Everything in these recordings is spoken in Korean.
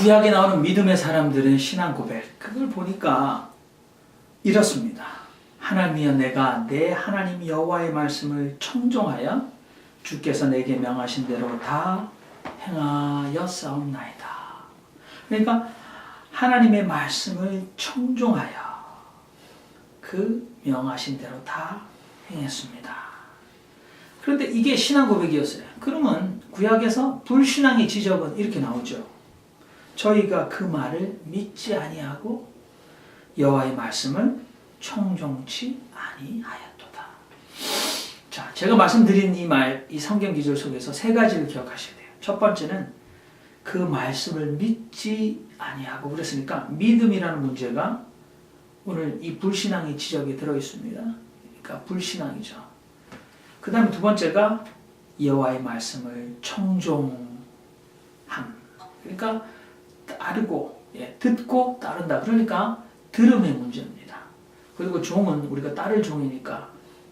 구약에 나오는 믿음의 사람들의 신앙 고백, 그걸 보니까 이렇습니다. 하나님이여, 내가 내 하나님 여호와의 말씀을 청종하여 주께서 내게 명하신 대로 다 행하여 싸움나이다. 그러니까 하나님의 말씀을 청종하여 그 명하신 대로 다 행했습니다. 그런데 이게 신앙 고백이었어요. 그러면 구약에서 불신앙의 지적은 이렇게 나오죠. 저희가 그 말을 믿지 아니하고 여호와의 말씀을 청종치 아니하였도다. 자, 제가 말씀드린 이 성경 기절 속에서 세 가지를 기억하셔야 돼요. 첫 번째는 그 말씀을 믿지 아니하고, 그랬으니까 믿음이라는 문제가 오늘 이 불신앙의 지적에 들어있습니다. 그러니까 불신앙이죠. 그 다음에 두 번째가 여호와의 말씀을 청종함. 그러니까 따르고, 듣고 따른다. 그러니까 들음의 문제입니다. 그리고 종은 우리가 따를 종이니까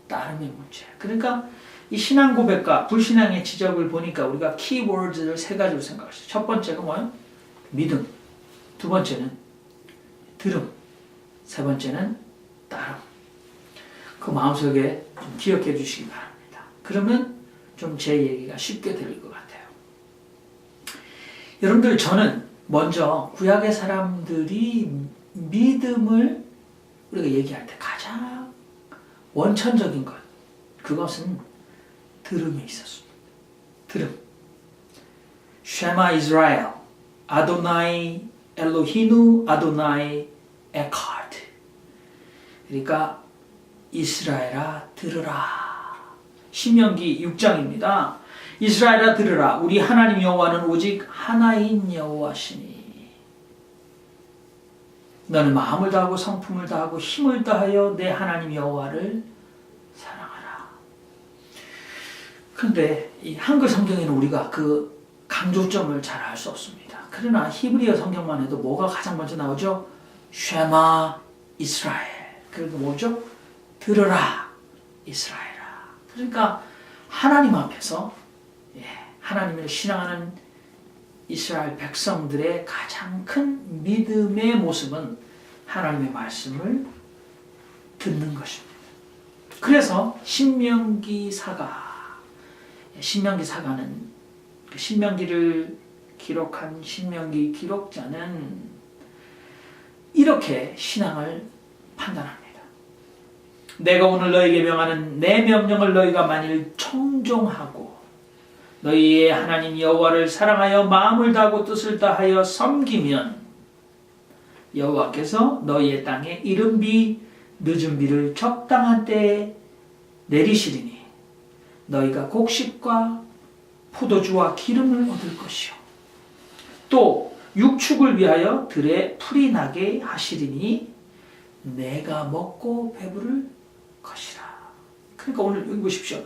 따름의 문제. 그러니까 이 신앙 고백과 불신앙의 지적을 보니까 우리가 키워드를 세 가지로 생각하시죠. 첫 번째가 뭐예요? 믿음. 두 번째는 들음. 세 번째는 따름. 그 마음속에 좀 기억해 주시기 바랍니다. 그러면 좀 제 얘기가 쉽게 들릴 것 같아요. 여러분들, 저는 먼저 구약의 사람들이 믿음을 우리가 얘기할 때 가장 원천적인 것, 그것은 들음에 있었습니다. 들음. 쉐마 이스라엘, 아도나이 엘로히누 아도나이 에카드. 그러니까 이스라엘아 들으라. 신명기 6장입니다. 이스라엘아 들으라. 우리 하나님 여호와는 오직 하나인 여호와시니 너는 마음을 다하고 성품을 다하고 힘을 다하여 내 하나님 여호와를 사랑하라. 그런데 이 한글 성경에는 우리가 그 강조점을 잘 알 수 없습니다. 그러나 히브리어 성경만 해도 뭐가 가장 먼저 나오죠? 쉐마 이스라엘. 그리고 뭐죠? 들으라 이스라엘아. 그러니까 하나님 앞에서 하나님을 신앙하는 이스라엘 백성들의 가장 큰 믿음의 모습은 하나님의 말씀을 듣는 것입니다. 그래서 신명기사가는 신명기를 기록한 신명기 기록자는 이렇게 신앙을 판단합니다. 내가 오늘 너에게 명하는 내 명령을 너희가 만일 청종하고 너희의 하나님 여호와를 사랑하여 마음을 다하고 뜻을 다하여 섬기면 여호와께서 너희의 땅에 이른 비 늦은 비를 적당한 때에 내리시리니 너희가 곡식과 포도주와 기름을 얻을 것이요 또 육축을 위하여 들에 풀이 나게 하시리니 내가 먹고 배부를 것이라. 그러니까 오늘 여기 보십시오.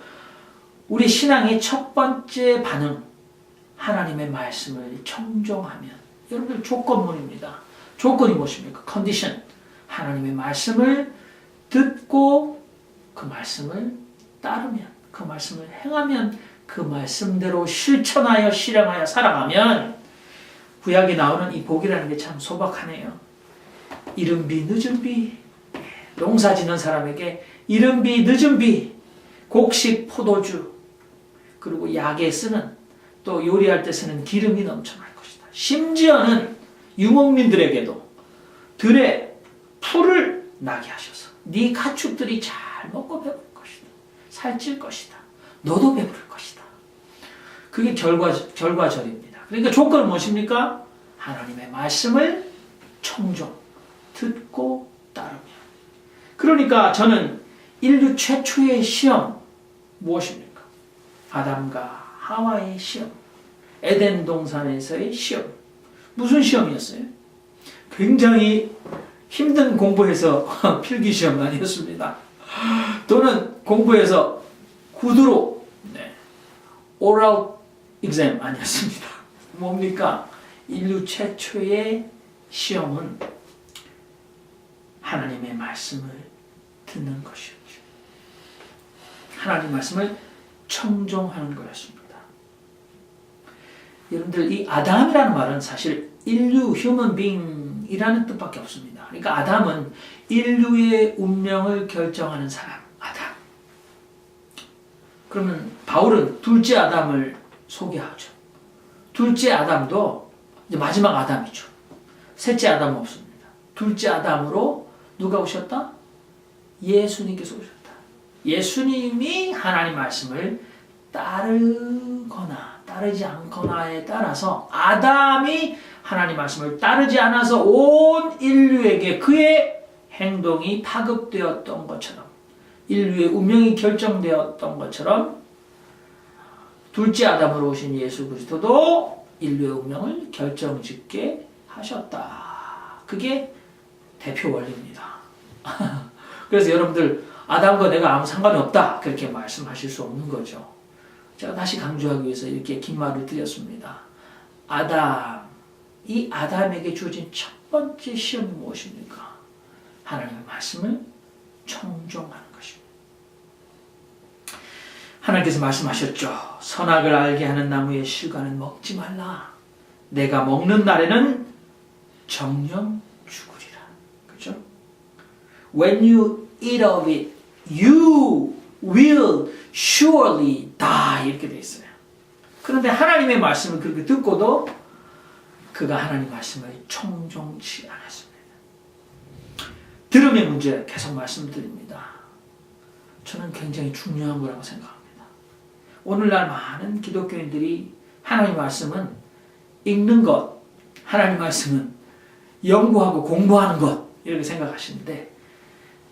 우리 신앙의 첫 번째 반응, 하나님의 말씀을 청종하면, 여러분들 조건문입니다. 조건이 무엇입니까? 컨디션. 하나님의 말씀을 듣고 그 말씀을 따르면, 그 말씀을 행하면, 그 말씀대로 실천하여 실행하여 살아가면 구약에 나오는 이 복이라는 게 참 소박하네요. 이른 비 늦은 비, 농사 짓는 사람에게 이른 비 늦은 비, 곡식 포도주, 그리고 약에 쓰는, 또 요리할 때 쓰는 기름이 넘쳐날 것이다. 심지어는 유목민들에게도 들에 풀을 나게 하셔서 네 가축들이 잘 먹고 배부를 것이다. 살찔 것이다. 너도 배부를 것이다. 그게 결과절입니다. 그러니까 조건은 무엇입니까? 하나님의 말씀을 청종, 듣고 따르면. 그러니까 저는 인류 최초의 시험 무엇입니까? 아담과 하와의 시험, 에덴 동산에서의 시험. 무슨 시험이었어요? 굉장히 힘든 공부해서 필기 시험 아니었습니다. 또는 공부해서 구두로 오럴 exam 아니었습니다. 뭡니까? 인류 최초의 시험은 하나님의 말씀을 듣는 것이었죠. 하나님 말씀을 청종하는 거였습니다. 여러분들, 이 아담이라는 말은 사실 인류, human being이라는 뜻밖에 없습니다. 그러니까 아담은 인류의 운명을 결정하는 사람, 아담. 그러면 바울은 둘째 아담을 소개하죠. 둘째 아담도 이제 마지막 아담이죠. 셋째 아담은 없습니다. 둘째 아담으로 누가 오셨다? 예수님께서 오셨다. 예수님이 하나님 말씀을 따르거나 따르지 않거나에 따라서 아담이 하나님 말씀을 따르지 않아서 온 인류에게 그의 행동이 파급되었던 것처럼, 인류의 운명이 결정되었던 것처럼 둘째 아담으로 오신 예수 그리스도도 인류의 운명을 결정짓게 하셨다. 그게 대표 원리입니다. 그래서 여러분들 아담과 내가 아무 상관이 없다 그렇게 말씀하실 수 없는 거죠. 제가 다시 강조하기 위해서 이렇게 긴 말을 드렸습니다. 이 아담에게 주어진 첫 번째 시험이 무엇입니까? 하나님의 말씀을 청종하는 것입니다. 하나님께서 말씀하셨죠. 선악을 알게 하는 나무의 실과는 먹지 말라. 내가 먹는 날에는 정령 죽으리라. 그렇죠? When you eat of it, you will surely die. 이렇게 되어 있어요. 그런데 하나님의 말씀을 그렇게 듣고도 그가 하나님 말씀을 청종치 않았습니다. 들음의 문제 계속 말씀드립니다. 저는 굉장히 중요한 거라고 생각합니다. 오늘날 많은 기독교인들이 하나님 말씀은 읽는 것, 하나님 말씀은 연구하고 공부하는 것 이렇게 생각하시는데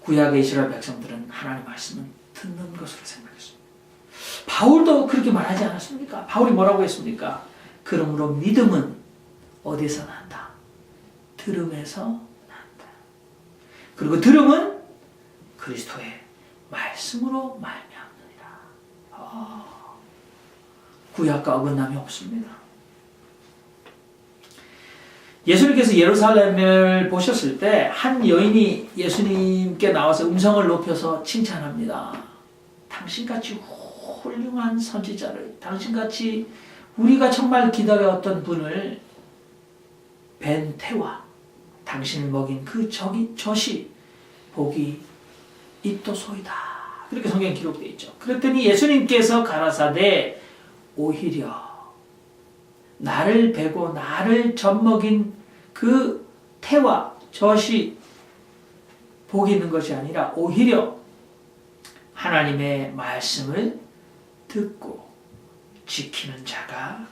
구약의 이스라엘 백성들은 하나님 말씀은 듣는 것으로 생각했습니다. 바울도 그렇게 말하지 않았습니까? 바울이 뭐라고 했습니까? 그러므로 믿음은 어디서 난다? 들음에서 난다. 그리고 들음은 그리스도의 말씀으로 말미암느니라. 구약과 어긋남이 없습니다. 예수님께서 예루살렘을 보셨을 때 한 여인이 예수님께 나와서 음성을 높여서 칭찬합니다. 당신같이 훌륭한 선지자를, 당신같이 우리가 정말 기다려왔던 분을 뵌 태와 당신을 먹인 그 젖이 복이 있도소이다. 그렇게 성경에 기록되어 있죠. 그랬더니 예수님께서 가라사대 오히려 나를 베고 나를 젖먹인 그 태와 젖이 복이 있는 것이 아니라 오히려 하나님의 말씀을 듣고 지키는 자가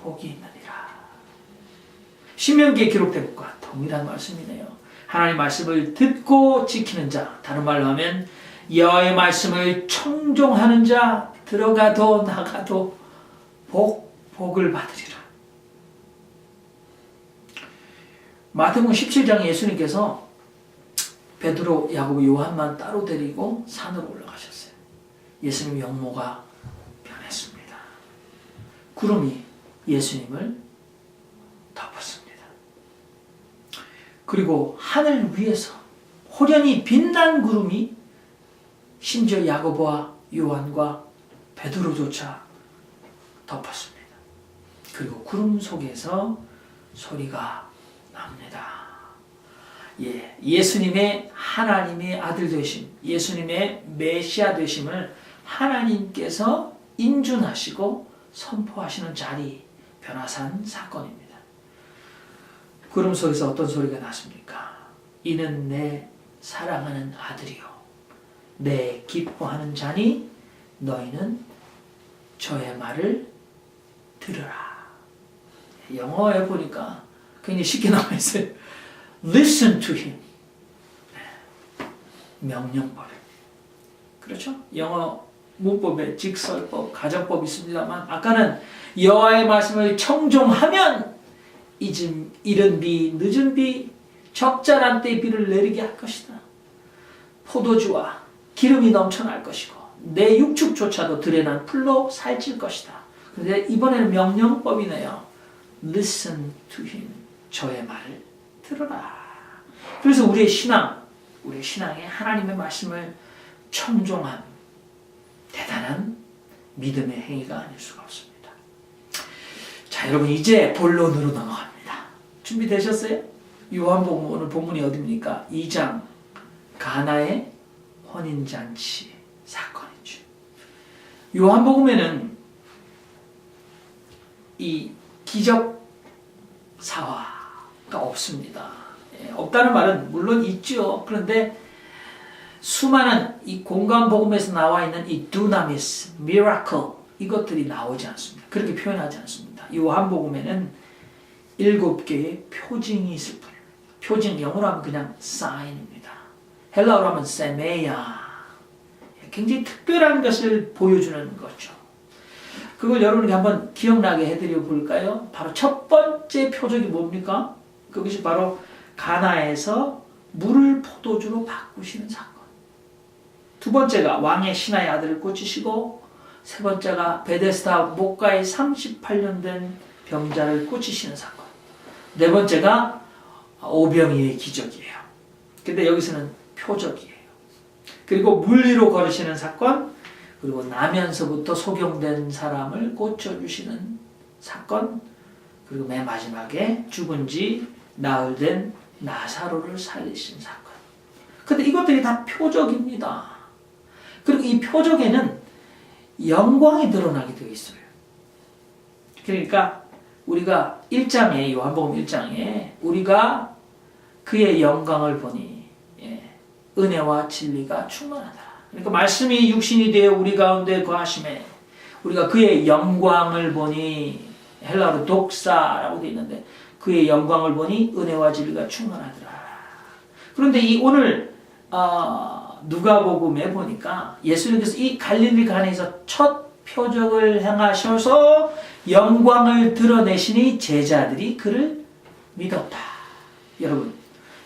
복이 있느니라. 신명기에 기록된 것과 동일한 말씀이네요. 하나님 말씀을 듣고 지키는 자, 다른 말로 하면 여호와의 말씀을 청종하는 자, 들어가도 나가도 복을 받으리라. 마태복음 17장에 예수님께서 베드로, 야고보, 요한만 따로 데리고 산으로 올라가셨어요. 예수님 영모가 변했습니다. 구름이 예수님을 덮었습니다. 그리고 하늘 위에서 호련히 빛난 구름이 심지어 야고보와 요한과 베드로조차 덮었습니다. 그리고 구름 속에서 소리가 납니다. 예수님의 하나님의 아들 되심, 예수님의 메시아 되심을 하나님께서 인준하시고 선포하시는 자리, 변화산 사건입니다. 구름 속에서 어떤 소리가 났습니까? 이는 내 사랑하는 아들이요 내 기뻐하는 자니 너희는 저의 말을 들으라. 영어에 보니까 굉장히 쉽게 나와 있어요. Listen to him. 명령법. 그렇죠? 영어 문법에 직설법, 가정법 있습니다만 아까는 여호와의 말씀을 청종하면 이른 비, 늦은 비, 적절한 때에 비를 내리게 할 것이다. 포도주와 기름이 넘쳐날 것이고 내 육축조차도 들에 난 풀로 살찔 것이다. 그런데 이번에는 명령법이네요. Listen to him. 저의 말을 들어라. 그래서 우리의 신앙에 하나님의 말씀을 청종한 대단한 믿음의 행위가 아닐 수가 없습니다. 자, 여러분 이제 본론으로 넘어갑니다. 준비되셨어요? 요한복음 오늘 본문이 어디입니까? 2장 가나의 혼인잔치 사건이죠. 요한복음에는 이 기적 사화가 없습니다. 없다는 말은 물론 있죠. 그런데 수많은 이 공간복음에서 나와 있는 이 두나미스, 미라클 이것들이 나오지 않습니다. 그렇게 표현하지 않습니다. 요한복음에는 7개의 표징이 있을 뿐입니다. 표징 영어로 하면 그냥 사인입니다. 헬라어로 하면 세메야. 굉장히 특별한 것을 보여주는 거죠. 그걸 여러분에게 한번 기억나게 해드려 볼까요? 바로 첫 번째 표적이 뭡니까? 그것이 바로 가나에서 물을 포도주로 바꾸시는 사건. 두 번째가 왕의 신하의 아들을 고치시고, 세 번째가 베데스다 목가에 38년 된 병자를 고치시는 사건. 네 번째가 오병이의 기적이에요. 근데 여기서는 표적이에요. 그리고 물 위로 걸으시는 사건, 그리고 나면서부터 소경된 사람을 고쳐주시는 사건, 그리고 맨 마지막에 죽은 지 나흘 된 나사로를 살리신 사건. 근데 이것들이 다 표적입니다. 그리고 이 표적에는 영광이 드러나게 되어 있어요. 그러니까 우리가 1장에, 요한복음 1장에 우리가 그의 영광을 보니 은혜와 진리가 충만하다. 그러니까 말씀이 육신이 되어 우리 가운데 거하심에 우리가 그의 영광을 보니, 헬라어로 독사라고 되어 있는데 그의 영광을 보니 은혜와 진리가 충만하더라. 그런데 이 오늘 누가복음에 보니까 예수님께서 이 갈릴리 가나에서 첫 표적을 행하셔서 영광을 드러내시니 제자들이 그를 믿었다. 여러분,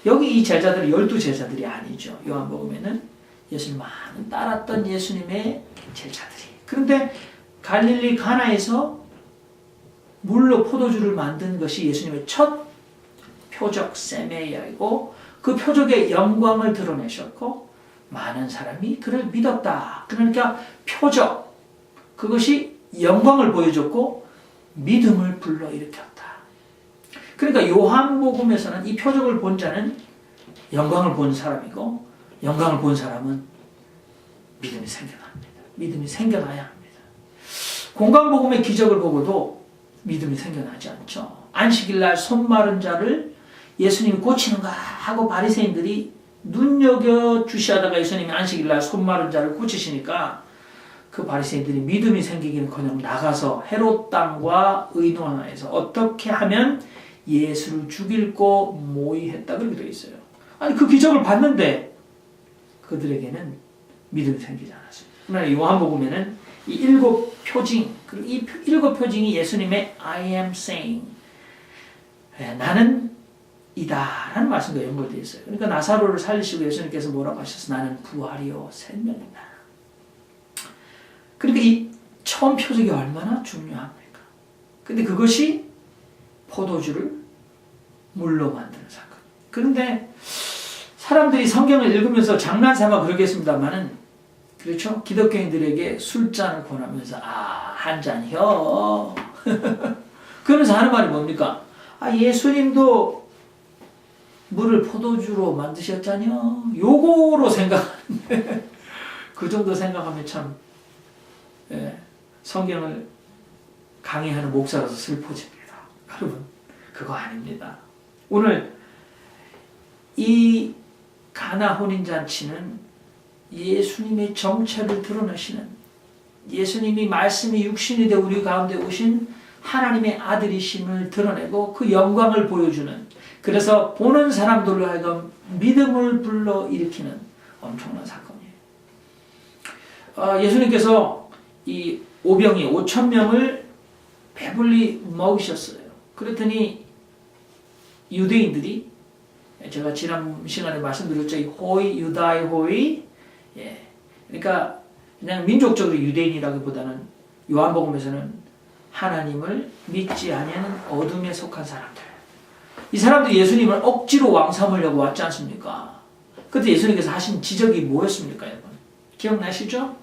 여기 이 제자들은 12제자들이 아니죠. 요한복음에는 예수님 많은 따랐던 예수님의 제자들이. 그런데 갈릴리 가나에서 물로 포도주를 만든 것이 예수님의 첫 표적 세메야이고, 그 표적의 영광을 드러내셨고 많은 사람이 그를 믿었다. 그러니까 표적, 그것이 영광을 보여줬고 믿음을 불러일으켰다. 그러니까 요한복음에서는 이 표적을 본 자는 영광을 본 사람이고, 영광을 본 사람은 믿음이 생겨납니다. 믿음이 생겨나야 합니다. 공간복음의 기적을 보고도 믿음이 생겨나지 않죠. 안식일날 손 마른 자를 예수님이 고치는가 하고 바리새인들이 눈여겨주시하다가 예수님이 안식일날 손 마른 자를 고치시니까 그 바리새인들이 믿음이 생기기는커녕 나가서 헤롯 땅과 의논하여서 어떻게 하면 예수를 죽일고 모의했다 그렇게 되어 있어요. 아니 그 기적을 봤는데 그들에게는 믿음이 생기지 않았습니다. 그러나 요한복음에는 이 7표징, 그리고 이 7표징이 예수님의 I am saying, 나는 이다 라는 말씀과 연결되어 있어요. 그러니까 나사로를 살리시고 예수님께서 뭐라고 하셨어? 나는 부활이요 생명이다. 그러니까 이 처음 표적이 얼마나 중요합니까? 근데 그것이 포도주를 물로 만드는 사건. 그런데 사람들이 성경을 읽으면서 장난삼아 그러겠습니다만은, 그렇죠? 기독교인들에게 술잔을 권하면서 한 잔혀 그러면서 하는 말이 뭡니까? 예수님도 물을 포도주로 만드셨잖요. 요거로 생각하는데 그 정도 생각하면 참 성경을 강의하는 목사로서 슬퍼집니다. 여러분, 그거 아닙니다. 오늘 이 가나 혼인잔치는 예수님의 정체를 드러내시는, 예수님이 말씀이 육신이 되어 우리 가운데 오신 하나님의 아들이심을 드러내고 그 영광을 보여주는, 그래서 보는 사람들로 하여금 믿음을 불러일으키는 엄청난 사건이에요. 예수님께서 이 오병이 5,000명을 배불리 먹이셨어요. 그랬더니 유대인들이, 제가 지난 시간에 말씀드렸죠. 이 호이, 유다의 호이. 그러니까 그냥 민족적으로 유대인이라기보다는 요한복음에서는 하나님을 믿지 아니하는 어둠에 속한 사람들. 이 사람들이 예수님을 억지로 왕 삼으려고 왔지 않습니까? 그때 예수님께서 하신 지적이 뭐였습니까, 여러분? 기억나시죠?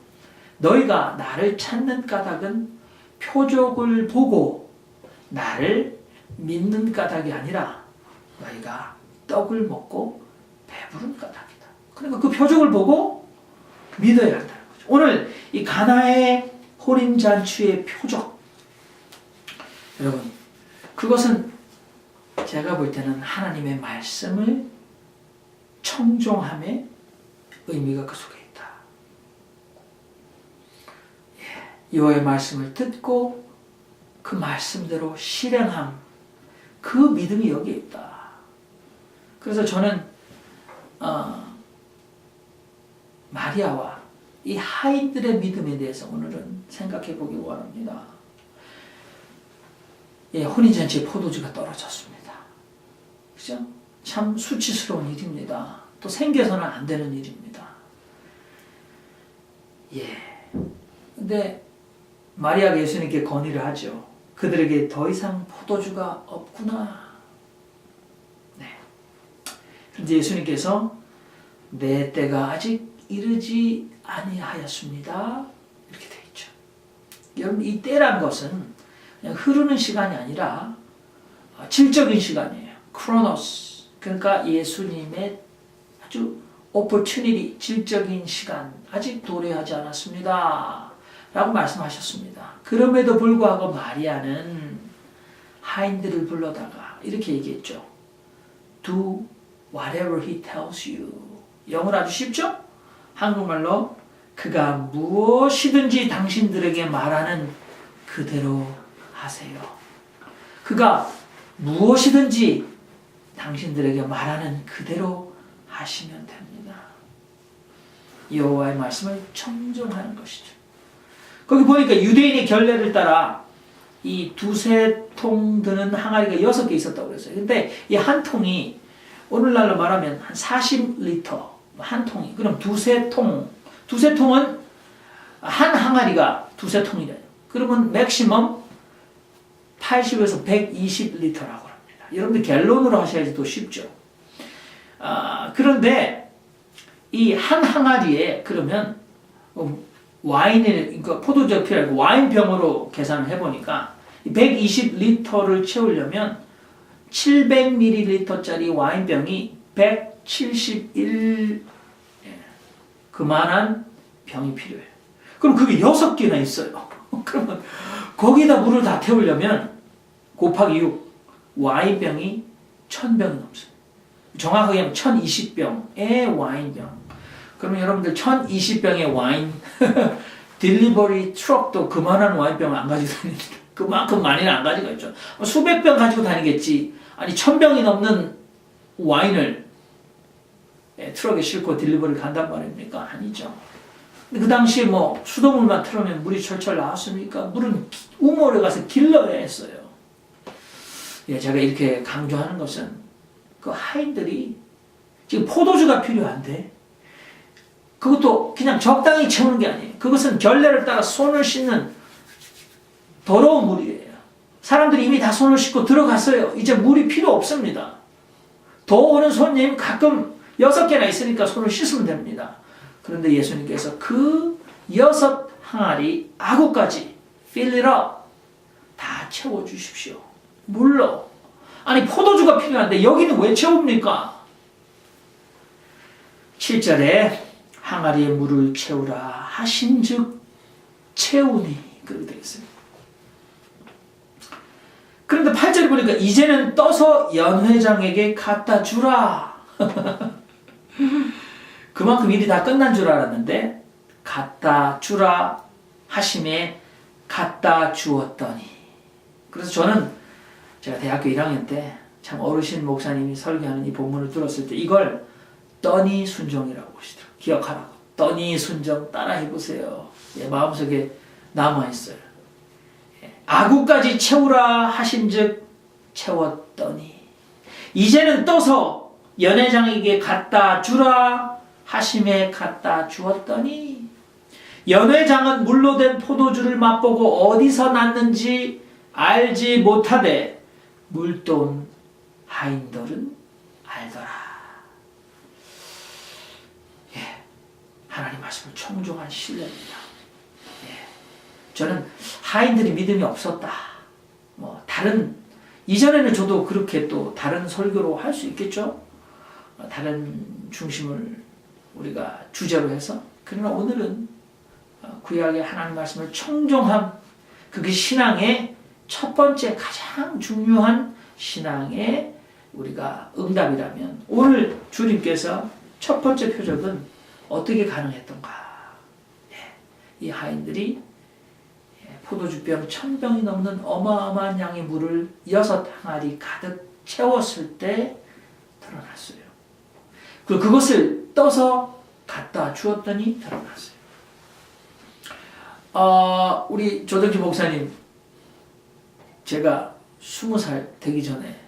너희가 나를 찾는 까닭은 표적을 보고 나를 믿는 까닭이 아니라 너희가 떡을 먹고 배부른 까닭이다. 그러니까 그 표적을 보고 믿어야 한다는 거죠. 오늘 이 가나의 혼인잔치의 표적, 여러분, 그것은 제가 볼 때는 하나님의 말씀을 청종함의 의미가 그 속에 있다. 여호와의 말씀을 듣고 그 말씀대로 실행함, 그 믿음이 여기에 있다. 그래서 저는 마리아와 이 하인들의 믿음에 대해서 오늘은 생각해 보기 원합니다. 혼인잔치에 포도주가 떨어졌습니다. 그죠? 참 수치스러운 일입니다. 또 생겨서는 안 되는 일입니다. 근데 마리아가 예수님께 건의를 하죠. 그들에게 더 이상 포도주가 없구나. 그런데 예수님께서 내 때가 아직 이르지 아니하였습니다. 이렇게 되어 있죠. 여러분, 이 때란 것은 그냥 흐르는 시간이 아니라 질적인 시간이에요. 크로노스. 그러니까 예수님의 아주 opportunity, 질적인 시간, 아직 도래하지 않았습니다. 라고 말씀하셨습니다. 그럼에도 불구하고 마리아는 하인들을 불러다가 이렇게 얘기했죠. Do whatever he tells you. 영어로 아주 쉽죠? 한국말로 그가 무엇이든지 당신들에게 말하는 그대로 하세요. 그가 무엇이든지 당신들에게 말하는 그대로 하시면 됩니다. 여호와의 말씀을 청종하는 것이죠. 거기 보니까 유대인의 결례를 따라 이 두세 통 드는 항아리가 6개 있었다고 그랬어요. 근데 이 한 통이 오늘날로 말하면 한 40리터 한 통이. 그럼 두세 통은 한 항아리가 두세 통이래요. 그러면 맥시멈 80에서 120리터라고 합니다. 여러분들 갤론으로 하셔야지 더 쉽죠. 그런데 이 한 항아리에 그러면 그러니까 포도주가 필요하고 와인병으로 계산을 해보니까 120리터를 채우려면 700ml짜리 와인병이 171 그만한 병이 필요해요. 그럼 그게 6개나 있어요. 그러면 거기다 물을 다 태우려면 곱하기 6 와인병이 1000병이 넘습니다. 정확하게 하면 1020병의 와인병. 그러면 여러분들 1020병의 와인 딜리버리 트럭도 그만한 와인병을 안 가지고 다닙니다. 그만큼 많이는 안 가지고 있죠. 수백 병 가지고 다니겠지. 아니 1000병이 넘는 와인을 트럭에 싣고 딜리버리 간단 말입니까? 아니죠. 근데 그 당시에 뭐 수돗물만 틀으면 물이 철철 나왔습니까? 물은 우물에 가서 길러야 했어요. 제가 이렇게 강조하는 것은 그 하인들이 지금 포도주가 필요한데 그것도 그냥 적당히 채우는 게 아니에요. 그것은 결례를 따라 손을 씻는 더러운 물이에요. 사람들이 이미 다 손을 씻고 들어갔어요. 이제 물이 필요 없습니다. 더 오는 손님 가끔 6개나 있으니까 손을 씻으면 됩니다. 그런데 예수님께서 그 6 항아리 아구까지 fill it up 다 채워주십시오. 물로. 아니 포도주가 필요한데 여기는 왜 채웁니까? 7절에 항아리에 물을 채우라 하신즉 채우니 그렇게 되어 있습니다. 그런데 8절에 보니까 이제는 떠서 연회장에게 갖다 주라. 그만큼 일이 다 끝난 줄 알았는데 갖다 주라 하심에 갖다 주었더니. 그래서 저는 제가 대학교 1학년 때 참 어르신 목사님이 설교하는 이 본문을 들었을 때 이걸 떠니 순종이라고 하시더라고요. 기억하라고. 떠니 순종 따라 해보세요. 마음속에 남아있어요. 아구까지 채우라 하신즉 채웠더니 이제는 떠서 연회장에게 갖다 주라 하심에 갖다 주었더니. 연회장은 물로 된 포도주를 맛보고 어디서 났는지 알지 못하되 물돈 하인들은 알더라. 하나님 말씀을 청종한 신뢰입니다. 저는 하인들이 믿음이 없었다. 다른 이전에는 저도 그렇게 또 다른 설교로 할 수 있겠죠. 다른 중심을 우리가 주제로 해서. 그러나 오늘은 구약의 하나님 말씀을 청종함, 그게 신앙의 첫 번째 가장 중요한 신앙의 우리가 응답이라면 오늘 주님께서 첫 번째 표적은 어떻게 가능했던가? 이 하인들이 포도주병 1000병이 넘는 어마어마한 양의 물을 6항아리 가득 채웠을 때 드러났어요. 그리고 그것을 떠서 갖다 주었더니 드러났어요. 우리 조덕기 목사님, 제가 20살 되기 전에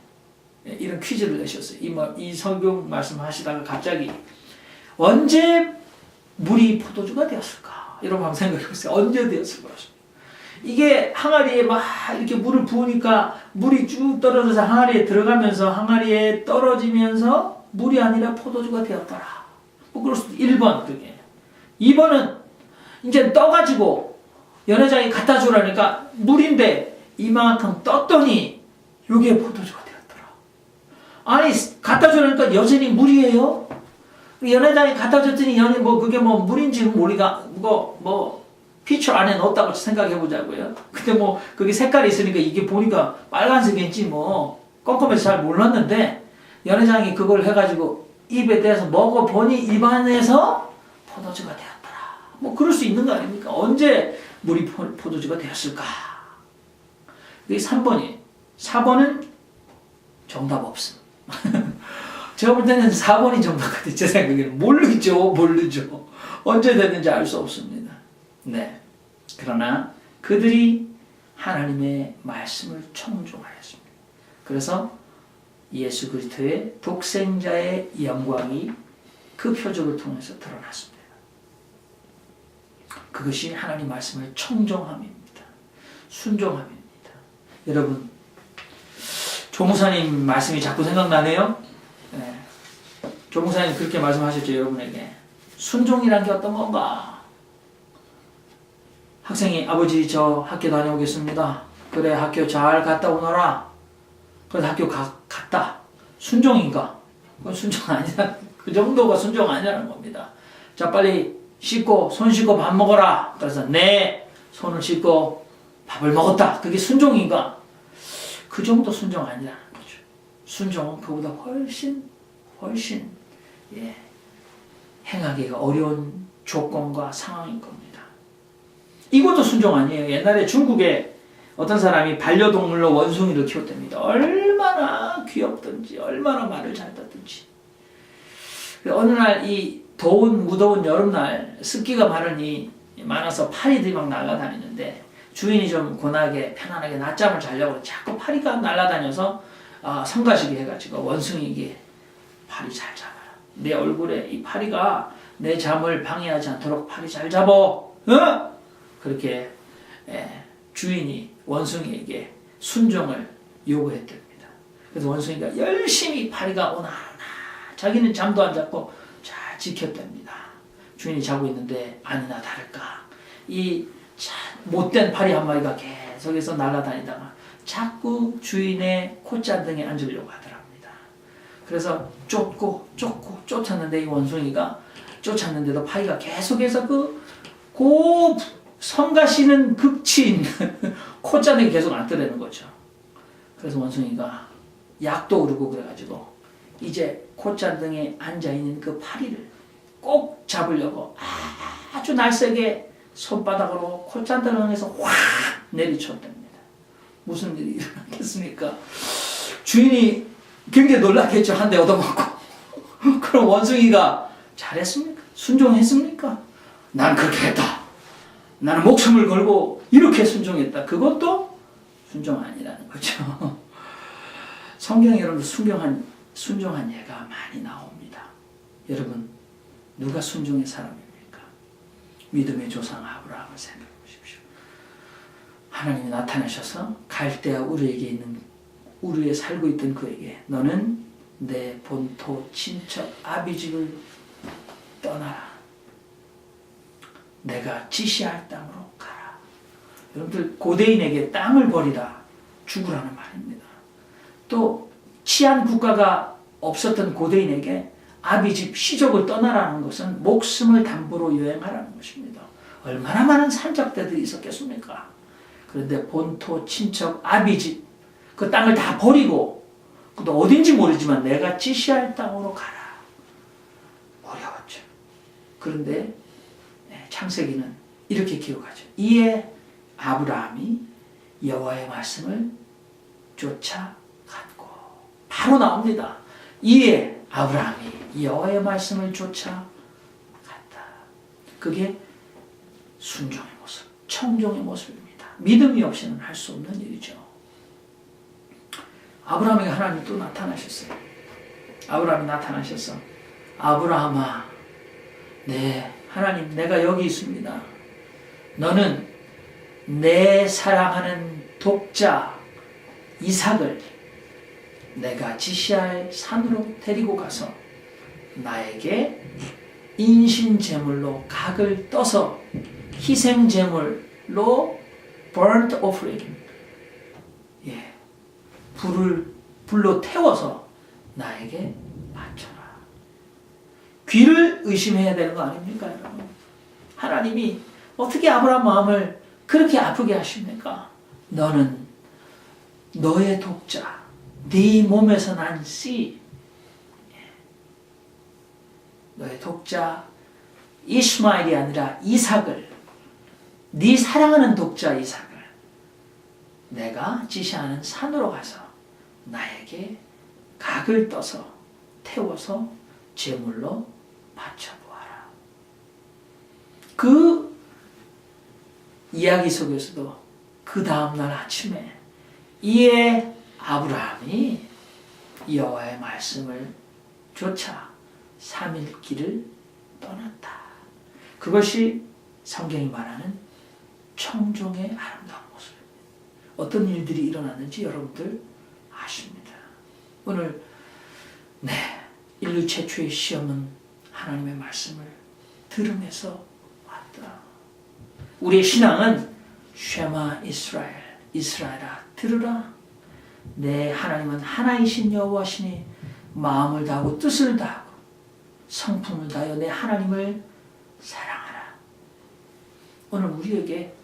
이런 퀴즈를 내셨어요. 이 성경 말씀 하시다가 갑자기 언제 물이 포도주가 되었을까? 이런 방 생각해봤어요. 언제 되었을까? 이게 항아리에 막 이렇게 물을 부으니까 물이 쭉 떨어져서 항아리에 들어가면서 항아리에 떨어지면서 물이 아니라 포도주가 되었더라. 뭐 그럴 수도 1번 그게. 2번은 이제 떠가지고 연회장이 갖다 주라니까 물인데 이만큼 떴더니 이게 포도주가 되었더라. 아니 갖다 주라니까 여전히 물이에요. 연회장이 갖다 줬더니 그게 물인지 우리가 피처 안에 넣었다고 생각해 보자고요. 근데 그게 색깔이 있으니까 이게 보니까 빨간색인지 껌껌해서 잘 몰랐는데 연회장이 그걸 해가지고 입에 대서 먹어보니 입안에서 포도주가 되었더라. 그럴 수 있는 거 아닙니까? 언제 물이 포도주가 되었을까? 그게 3번이에요. 4번은 정답 없음. 제가 볼 때는 4번이 정답 같아요. 제 생각에는. 모르죠. 언제 됐는지 알 수 없습니다. 네. 그러나 그들이 하나님의 말씀을 청종하였습니다. 그래서 예수 그리스도의 독생자의 영광이 그 표적을 통해서 드러났습니다. 그것이 하나님 말씀을 청종함입니다. 순종함입니다. 여러분, 조무사님 말씀이 자꾸 생각나네요. 네. 조무사님 그렇게 말씀하셨죠, 여러분에게. 순종이란 게 어떤 건가? 학생이 아버지 저 학교 다녀오겠습니다. 그래 학교 잘 갔다 오너라. 그래서 학교 갔다. 순종인가? 그건 순종 아니야. 그 정도가 순종 아니라는 겁니다. 자 빨리 씻고 손 씻고 밥 먹어라. 그래서 네 손을 씻고 밥을 먹었다. 그게 순종인가? 그 정도 순종 아니라는 거죠. 순종은 그보다 훨씬 행하기가 어려운 조건과 상황인 겁니다. 이것도 순종 아니에요. 옛날에 중국에 어떤 사람이 반려동물로 원숭이를 키웠답니다. 얼마나 귀엽든지 얼마나 말을 잘 듣든지. 어느 날 이 무더운 여름날 습기가 많아서 파리들이 막 날아다니는데 주인이 좀 고나게 편안하게 낮잠을 자려고 자꾸 파리가 날아다녀서 성가시게 해가지고 원숭이에게 파리 잘 잡아라. 내 얼굴에 이 파리가 내 잠을 방해하지 않도록 파리 잘 잡어. 어? 그렇게 주인이 원숭이에게 순종을 요구했답니다. 그래서 원숭이가 열심히 파리가 오나 자기는 잠도 안 잡고 잘 지켰답니다. 주인이 자고 있는데 아니나 다를까 이 못된 파리 한 마리가 계속해서 날아다니다가 자꾸 주인의 콧잔등에 앉으려고 하더랍니다. 그래서 쫓았는데 이 원숭이가 쫓았는데도 파리가 계속해서 성가시는 극치인 콧잔등에 계속 앉더라는 거죠. 그래서 원숭이가 약도 오르고 그래가지고 이제 콧잔등에 앉아있는 그 파리를 꼭 잡으려고 아주 날쌔게 손바닥으로 콧잔등에서 확 내리쳤답니다. 무슨 일이 일어났겠습니까? 주인이 굉장히 놀랐겠죠. 한 대 얻어먹고. 그럼 원숭이가 잘했습니까? 순종했습니까? 난 그렇게 했다. 나는 목숨을 걸고 이렇게 순종했다. 그것도 순종 아니라는 거죠. 성경에 여러분 순종한 예가 많이 나옵니다. 여러분 누가 순종의 사람입니까? 믿음의 조상 아브라함을 생각해 보십시오. 하나님이 나타나셔서 갈대아 우르에 살고 있던 그에게 너는 내 본토 친척 아비집을 떠나라. 내가 지시할 땅으로 가라. 여러분들 고대인에게 땅을 버리라 죽으라는 말입니다. 또 치안 국가가 없었던 고대인에게 아비집 시족을 떠나라는 것은 목숨을 담보로 여행하라는 것입니다. 얼마나 많은 산적대들이 있었겠습니까? 그런데 본토 친척 아비집 그 땅을 다 버리고 또 어딘지 모르지만 내가 지시할 땅으로 가라. 어려웠죠. 그런데 창세기는 이렇게 기록하죠. 이에 아브라함이 여호와의 말씀을 쫓아갔고 바로 나옵니다. 이에 아브라함이 여호와의 말씀을 쫓아갔다. 그게 순종의 모습, 청종의 모습입니다. 믿음이 없이는 할 수 없는 일이죠. 아브라함에게 하나님이 또 나타나셨어요. 아브라함이 나타나셔서 아브라함아, 네, 하나님 내가 여기 있습니다. 너는 내 사랑하는 독자 이삭을 내가 지시할 산으로 데리고 가서 나에게 인신제물로 각을 떠서 희생제물로 burnt offering, 불로 태워서 나에게 바쳐라. 귀를 의심해야 되는 거 아닙니까, 여러분? 하나님이 어떻게 아브라함 마음을 그렇게 아프게 하십니까? 너는 너의 독자, 네 몸에서 난 씨, 너의 독자 이스마엘이 아니라 이삭을, 네 사랑하는 독자 이삭을 내가 지시하는 산으로 가서 나에게 각을 떠서 태워서 제물로 바쳐보아라. 그 이야기 속에서도 그 다음날 아침에 이에 아브라함이 여호와의 말씀을 쫓아 3일 길을 떠났다. 그것이 성경이 말하는 청종의 아름다운 모습입니다. 어떤 일들이 일어났는지 여러분들 아십니다. 오늘 인류 최초의 시험은 하나님의 말씀을 들으면서 왔다. 우리의 신앙은 쉐마 이스라엘, 이스라엘아 들으라. 내 하나님은 하나이신 여호와시니 마음을 다하고 뜻을 다하고 성품을 다하여 내 하나님을 사랑하라. 오늘 우리에게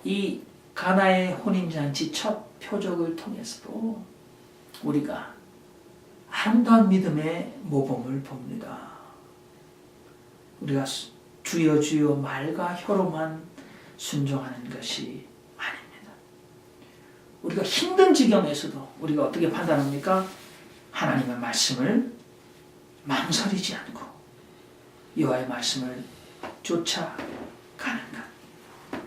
이 가나의 혼인잔치 첫 표적을 통해서도 우리가 아름다운 믿음의 모범을 봅니다. 우리가 주여 주여 말과 혀로만 순종하는 것이 아닙니다. 우리가 힘든 지경에서도 우리가 어떻게 판단합니까? 하나님의 말씀을 망설이지 않고 여호와의 말씀을 쫓아가는 것.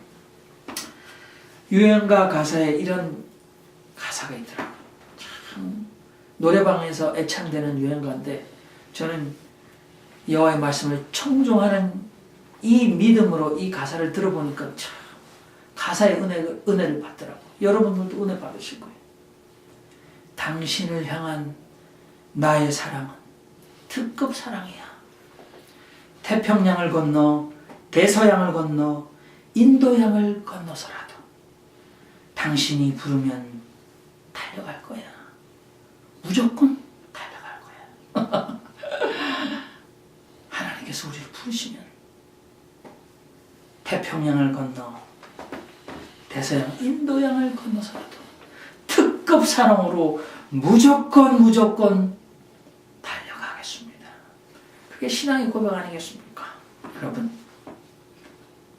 유행가 가사에 이런 가사가 있더라고요. 참 노래방에서 애창되는 유행가인데 저는 여호와의 말씀을 청종하는 이 믿음으로 이 가사를 들어보니까 참 가사의 은혜를 받더라고요. 여러분들도 은혜 받으실 거예요. 당신을 향한 나의 사랑은 특급 사랑이야. 태평양을 건너 대서양을 건너 인도양을 건너서라도 당신이 부르면 달려갈 거야. 무조건 달려갈 거야. 하나님께서 우리를 부르시면 태평양을 건너 대서양 인도양을 건너서라도 특급 사랑으로 무조건 달려가겠습니다. 그게 신앙의 고백 아니겠습니까? 여러분,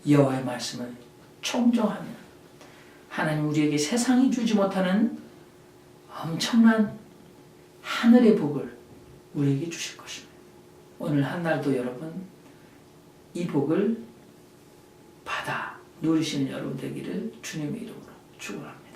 여호와의 말씀을 청종하면 하나님 우리에게 세상이 주지 못하는 엄청난 하늘의 복을 우리에게 주실 것입니다. 오늘 한날도 여러분 이 복을 받아 누리시는 여러분 되기를 주님의 이름으로 축원합니다.